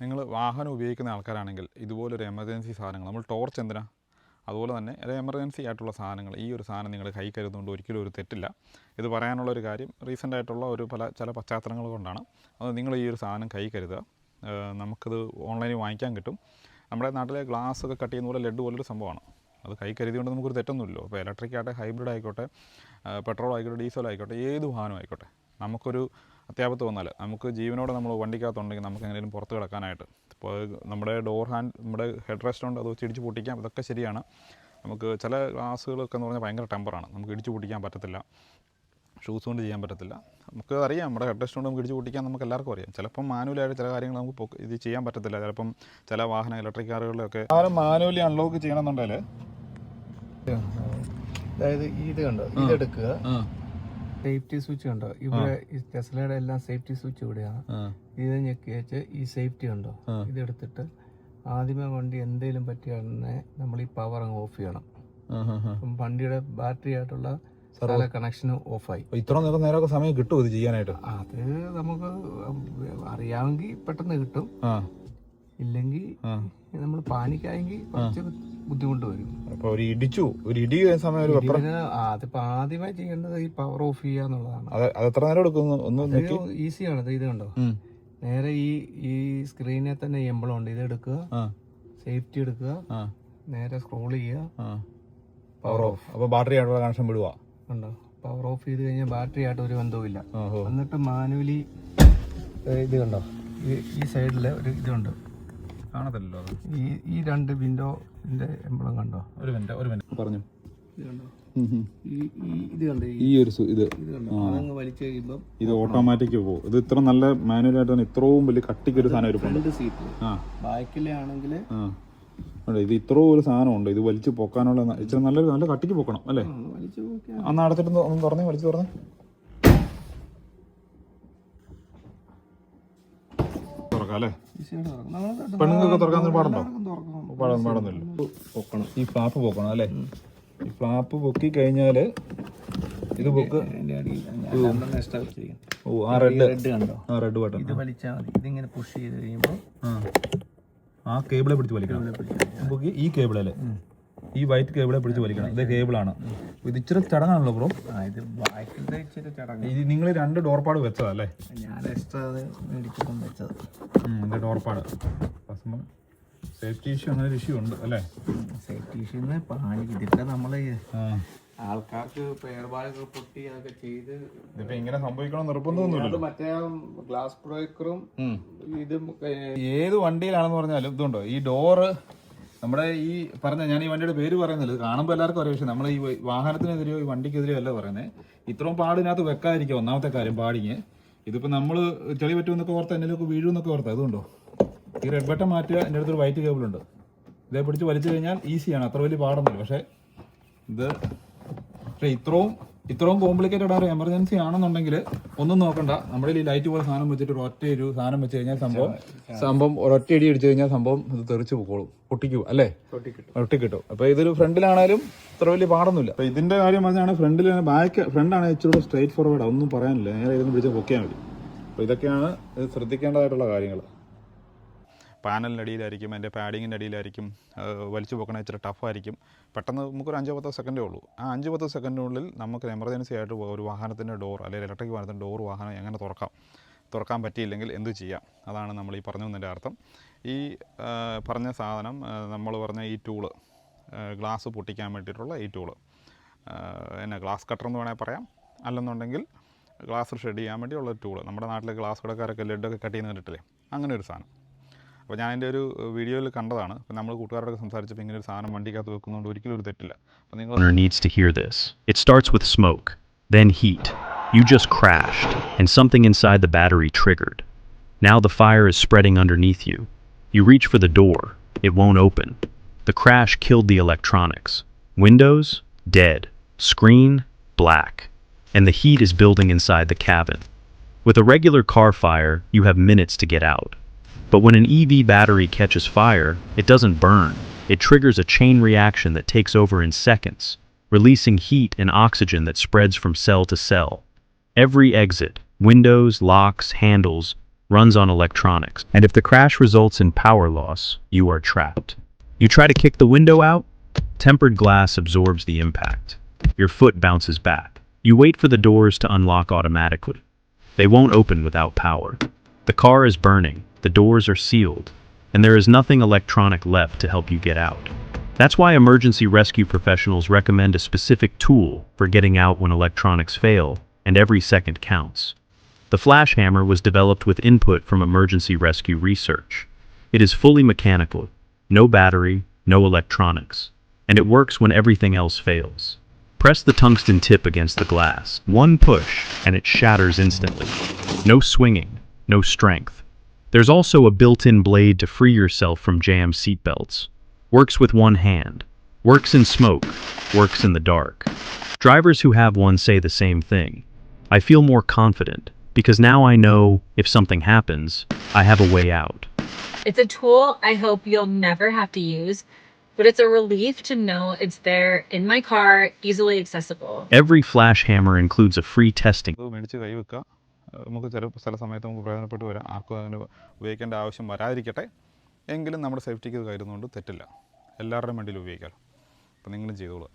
നിങ്ങൾ വാഹനം ഉപയോഗിക്കുന്ന ആൾക്കാരാണെങ്കിൽ ഇതുപോലൊരു എമർജൻസി സാധനങ്ങൾ നമ്മൾ ടോർച്ച് എന്തിനാ അതുപോലെ തന്നെ ഒരു എമർജൻസി ആയിട്ടുള്ള സാധനങ്ങൾ ഈ ഒരു സാധനം നിങ്ങൾ കൈ കരുതുകൊണ്ട് ഒരിക്കലും ഒരു തെറ്റില്ല. ഇത് പറയാനുള്ളൊരു കാര്യം റീസെൻ്റ് ആയിട്ടുള്ള ചില പശ്ചാത്തലങ്ങൾ കൊണ്ടാണ്. അത് നിങ്ങൾ ഈ ഒരു സാധനം കൈ കരുതുക. നമുക്കത് ഓൺലൈനിൽ വാങ്ങിക്കാൻ കിട്ടും. നമ്മുടെ നാട്ടിലെ ഗ്ലാസ് ഒക്കെ കട്ട് ചെയ്യുന്ന പോലെ ലെഡ് പോലൊരു സംഭവമാണ്. അത് കൈ കരുതിയുകൊണ്ട് നമുക്കൊരു തെറ്റൊന്നുമില്ലല്ലോ. അപ്പോൾ ഇലക്ട്രിക് ആകട്ടെ, ഹൈബ്രിഡ് ആയിക്കോട്ടെ, പെട്രോൾ ആയിക്കോട്ടെ, ഡീസൽ ആയിക്കോട്ടെ, ഏത് വാഹനം ആയിക്കോട്ടെ, നമുക്കൊരു അത്യാപത്ത് വന്നാൽ നമുക്ക് ജീവനോടെ നമ്മൾ വണ്ടിക്കകത്തുണ്ടെങ്കിൽ നമുക്ക് എങ്ങനെയും പുറത്ത് കിടക്കാനായിട്ട് ഇപ്പോൾ നമ്മുടെ നമ്മുടെ ഹെഡ് റെസ്റ്റ് ഉണ്ട്, അത് വെച്ച് ഇടിച്ച് പൊട്ടിക്കാം. ഇതൊക്കെ ശരിയാണ്. നമുക്ക് ചില ഗ്ലാസ്സുകളൊക്കെ എന്ന് പറഞ്ഞാൽ ഭയങ്കര ടെമ്പറാണ്, നമുക്ക് ഇടിച്ച് പൊട്ടിക്കാൻ പറ്റത്തില്ല. ഷൂസ് കൊണ്ട് ചെയ്യാൻ പറ്റത്തില്ല. നമുക്ക് അറിയാം നമ്മുടെ ഹെഡ് റെസ്റ്റ് കൊണ്ട് നമുക്ക് ഇടിച്ച് പൊട്ടിക്കാൻ നമുക്ക് എല്ലാവർക്കും അറിയാം. ചിലപ്പം മാനുവലായിട്ട് ചില കാര്യങ്ങൾ നമുക്ക് ഇത് ചെയ്യാൻ പറ്റത്തില്ല. ചിലപ്പം ചില വാഹനം ഇലക്ട്രിക് കാറുകളിലൊക്കെ മാനുവലി അൺലോക്ക് ചെയ്യണമെന്നുണ്ടെങ്കിൽ അതായത് ഇത് കണ്ടോ, ഇതെടുക്കുക, സേഫ്റ്റി സ്വിച്ച് കണ്ടോ ഇവിടെ ടെസ്ലയുടെ എല്ലാം സേഫ്റ്റി സ്വിച്ച് ഇവിടെയാണ്. ഇത് ഞെക്കി വെച്ച് ഈ സേഫ്റ്റി കണ്ടോ ഇതെടുത്തിട്ട് ആദ്യമേ വണ്ടി എന്തെങ്കിലും പറ്റിയാണെ നമ്മൾ ഈ പവർ അങ്ങ് ഓഫ് ചെയ്യണം. വണ്ടിയുടെ ബാറ്ററി ആയിട്ടുള്ള കണക്ഷൻ ഓഫായി. ഇത്ര നേരമൊക്കെ സമയം കിട്ടും ഇത് ചെയ്യാനായിട്ട്? അത് നമുക്ക് അറിയാമെങ്കിൽ പെട്ടെന്ന് കിട്ടും, ഇല്ലെങ്കിൽ നമ്മൾ പാനിക്കായെങ്കിൽ കുറച്ച് ബുദ്ധിമുട്ട് വരും. അപ്പൊ ഒരു ഇടി സമയം അതിപ്പോ ആദ്യമായി ചെയ്യേണ്ടത് ഈ പവർ ഓഫ് ചെയ്യുക എന്നുള്ളതാണ്. അത് എത്ര നേരം എടുക്കും? ഈസിയാണ്. ഇത് കണ്ടോ നേരെ ഈ സ്ക്രീനിൽ തന്നെ എംബിളം ഉണ്ട്. ഇത് എടുക്കുക, സേഫ്റ്റി എടുക്കുക, നേരെ സ്ക്രോൾ ചെയ്യുക, പവർ ഓഫ്. അപ്പൊ ബാറ്ററി ആയിട്ടുള്ള കണക്ഷൻ വിടുക. ഉണ്ടോ പവർ ഓഫ് ചെയ്ത് കഴിഞ്ഞാൽ ബാറ്ററി ആയിട്ട് ഒരു ബന്ധവുമില്ല. എന്നിട്ട് മാനുവലി ഇത് കണ്ടോ ഈ സൈഡില് ഒരു ഇതുണ്ട്, കാണത്തില്ലല്ലോ. ഈ രണ്ട് വിൻഡോന്റെ എംബളം കണ്ടോ? ഒരു മിനിറ്റ് പറഞ്ഞു. ഇത് കണ്ടോ ഇത് കണ്ടോ അതങ്ങ് വലിച്ചു കഴിയുമ്പോൾ ഇത് ഓട്ടോമാറ്റിക് പോകും. ഇത് ഇത്ര നല്ല മാനുവലായിട്ട് തന്നെ ഇത്രയും വലിയ കട്ടിക്ക് ഒരു സാധനം ഫ്രണ്ട് സീറ്റിൽ ബാക്കിലെ ആണെങ്കിൽ ഇത് ഇത്രയും ഒരു സാധനം ഉണ്ട്. ഇത് വലിച്ചു പൊക്കാനുള്ള ഇച്ചിരി നല്ല കട്ടിക്ക് പൊക്കണം അല്ലേ? അന്ന് അടച്ചിട്ട് ഒന്ന് തുറന്നേ, വലിച്ചു തുറന്നേ. തുറക്കാം അല്ലേ? പെണ്ണുങ്ങൾക്ക് തുറക്കാൻ പാടുണ്ടോ? പാടൊന്നുമില്ല. പൊക്കണം, ഈ ഫ്ലാപ്പ് പൊക്കണം അല്ലേ? ഈ ഫ്ലാപ്പ് പൊക്കി കഴിഞ്ഞാല് ഇത് പൊക്ക്. റെഡ് ബട്ടൺ ഇത് വലിച്ചാൽ മതി. ഇതിങ്ങനെ പുഷ് ചെയ്ത് കഴിയുമ്പോൾ ആ കേബിളെ പിടിച്ച് വലിക്കണം. പൊക്കി ഈ കേബിളല്ലേ, ഈ വൈറ്റ് കേബിളെ പിടിച്ച് വലിക്കണം. ഇത് കേബിളാണ്. ഇത് ഇച്ചിരി ചടങ്ങാണല്ലോ ബ്രോ. ഇത് ബാക്കിലത്തെ ഇച്ചിരി ചടങ്ങ്. ഇത് നിങ്ങൾ 2 ഡോർപാട് വെച്ചതല്ലേ? ഞാൻ എക്സ്ട്രാ മേടിച്ചിട്ടും വെച്ചത്. എൻ്റെ ഡോർപാട് സേഫ്റ്റി ഇഷ്യൂ, അങ്ങനെ ഒരു ഇഷ്യൂ ഉണ്ട് അല്ലേ? സേഫ്റ്റി ഇഷ്യൂ ഇതിപ്പോ നമ്മള് ആൾക്കാർക്ക് പേർബാഗൊക്കെ പൊട്ടി അതൊക്കെ ചെയ്ത് ഇതിപ്പോ ഇങ്ങനെ സംഭവിക്കണം നിർബന്ധമൊന്നുമില്ല. മറ്റേ ഗ്ലാസ് ബ്രേക്കറും ഇതും ഏത് വണ്ടിയിലാണെന്ന് പറഞ്ഞാലും ഇതുണ്ടോ ഈ ഡോറ് നമ്മുടെ ഈ ഞാൻ ഈ വണ്ടിയുടെ പേര് പറയുന്നില്ല, ഇത് കാണുമ്പോൾ എല്ലാവർക്കും അറിയാം. പക്ഷെ നമ്മൾ ഈ വാഹനത്തിനെതിരെയോ ഈ വണ്ടിക്കെതിരെയോ അല്ല പറയുന്നത്. ഇത്രയും പാടിനകത്ത് വെക്കാതിരിക്കുക ഒന്നാമത്തെ കാര്യം. പാടിങ് ഇതിപ്പോൾ നമ്മൾ ചെളി പറ്റുമെന്നൊക്കെ ഓർത്താൽ എന്തെങ്കിലുമൊക്കെ വീഴുമെന്നൊക്കെ ഓർത്താൽ ഇതുണ്ടോ ഈ റെഡ് ബട്ടൺ മാറ്റുക. എൻ്റെ അടുത്തൊരു വൈറ്റ് കേബിൾ ഉണ്ട്, ഇതേ പിടിച്ച് വലിച്ചു കഴിഞ്ഞാൽ ഈസിയാണ്, അത്ര വലിയ പാടൊന്നുമില്ല. പക്ഷേ ഇത്രയും കോംപ്ലിക്കേറ്റഡ് ആ ഒരു എമർജൻസി ആണെന്നുണ്ടെങ്കിൽ ഒന്നും നോക്കണ്ട. നമ്മുടെ ഈ ലൈറ്റ് പോലെ സാധനം വെച്ചിട്ട് ഒരു സാധനം വെച്ച് കഴിഞ്ഞാൽ സംഭവം ഒരൊറ്റ ഇടി അടിച്ചു കഴിഞ്ഞാൽ സംഭവം ഇത് തെറിച്ച് പോക്കോളും, പൊട്ടിക്കും അല്ലേ? പൊട്ടിക്കിട്ടും. അപ്പോൾ ഇതൊരു ഫ്രണ്ടിലാണേലും ഇത്ര വലിയ പാടൊന്നുമില്ല. അപ്പോൾ ഇതിൻ്റെ കാര്യം പറഞ്ഞാണ് ഫ്രണ്ടിൽ ഫ്രണ്ടാണ് ഇച്ചിരി സ്ട്രേറ്റ് ഫോർവേഡ്, ഒന്നും പറയാനില്ല, നേരെ ഇതിന് പിടിച്ച് പൊക്കിയാൽ മതി. അപ്പോൾ ഇതൊക്കെയാണ് ഇത് ശ്രദ്ധിക്കേണ്ടതായിട്ടുള്ള കാര്യങ്ങൾ. പാനലിൻ്റെ അടിയിലായിരിക്കും, അതിൻ്റെ പാഡിങ്ങിൻ്റെ അടിയിലായിരിക്കും. വലിച്ചു പോക്കണ ഇച്ചിരി ടഫായിരിക്കും. പെട്ടെന്ന് നമുക്കൊരു 5-10 സെക്കൻഡേ ഉള്ളൂ. ആ 5-10 സെക്കൻഡിനുള്ളിൽ നമുക്ക് എമർജൻസി ആയിട്ട് ഒരു വാഹനത്തിൻ്റെ ഡോർ അല്ലെങ്കിൽ ഇലക്ട്രിക് വാഹനത്തിൻ്റെ ഡോർ വാഹനം എങ്ങനെ തുറക്കാൻ പറ്റിയില്ലെങ്കിൽ എന്ത് ചെയ്യാം, അതാണ് നമ്മൾ ഈ പറഞ്ഞു തന്നതിൻ്റെ അർത്ഥം. ഈ പറഞ്ഞ സാധനം നമ്മൾ പറഞ്ഞ ഈ ടൂള്, ഗ്ലാസ് പൊട്ടിക്കാൻ വേണ്ടിയിട്ടുള്ള ഈ ടൂള്, ഗ്ലാസ് കട്ടർ എന്ന് വേണമെങ്കിൽ പറയാം, അല്ലെന്നുണ്ടെങ്കിൽ ഗ്ലാസ് ഷെഡ് ചെയ്യാൻ വേണ്ടിയുള്ള ടൂള്. നമ്മുടെ നാട്ടിലെ ഗ്ലാസ് കടക്കാരൊക്കെ ലെഡൊക്കെ കട്ട് ചെയ്യുന്ന കണ്ടിട്ടില്ലേ, അങ്ങനെ ഒരു സാധനം. അപ്പോൾ ഞാൻ എൻ്റെ ഒരു വീഡിയോയിൽ കണ്ടതാണ്. അപ്പോൾ നമ്മൾ കൂട്ടുകാരോടൊക്കെ സംസാരിച്ചപ്പോൾ ഇങ്ങനെ ഒരു സാധനം വണ്ടിക്കകത്ത് വെക്കുന്നതുകൊണ്ട് ഒരിക്കലും ഒരു തെറ്റില്ല. അപ്പോൾ നിങ്ങൾ needs to hear this. It starts with smoke, then heat. You just crashed, and something inside the battery triggered. Now the fire is spreading underneath you. You reach for the door. It won't open. The crash killed the electronics. Windows, dead. Screen, black. And the heat is building inside the cabin. With a regular car fire, you have minutes to get out. But when an EV battery catches fire, it doesn't burn. It triggers a chain reaction that takes over in seconds, releasing heat and oxygen that spreads from cell to cell. Every exit, windows, locks, handles, runs on electronics, and if the crash results in power loss, you are trapped. You try to kick the window out, tempered glass absorbs the impact. Your foot bounces back. You wait for the doors to unlock automatically. They won't open without power. The car is burning, the doors are sealed, and there is nothing electronic left to help you get out. That's why emergency rescue professionals recommend a specific tool for getting out when electronics fail, and every second counts. The flash hammer was developed with input from emergency rescue research. It is fully mechanical, no battery, no electronics, and it works when everything else fails. Press the tungsten tip against the glass. One push, and it shatters instantly. No swinging, no strength. There's also a built-in blade to free yourself from jammed seatbelts. Works with one hand. Works in smoke. Works in the dark. Drivers who have one say the same thing. I feel more confident, because now I know if something happens, I have a way out. It's a tool I hope you'll never have to use, but it's a relief to know it's there in my car, easily accessible. Every flash hammer includes a free testing. ഇത് മേടിച്ച് കൈ വെക്കുക. നമുക്ക് ചില സമയത്ത് നമുക്ക് പ്രയോജനപ്പെട്ട് വരാം. ആർക്കും അതിന് ഉപയോഗിക്കേണ്ട ആവശ്യം വരാതിരിക്കട്ടെ. എങ്കിലും നമ്മുടെ സേഫ്റ്റിക്ക് ഇത് കരുതുന്നതുകൊണ്ട് തെറ്റില്ല. എല്ലാവരുടെയും വണ്ടിയിൽ ഉപയോഗിക്കാമല്ലോ. അപ്പോൾ നിങ്ങളും ചെയ്തോളുക.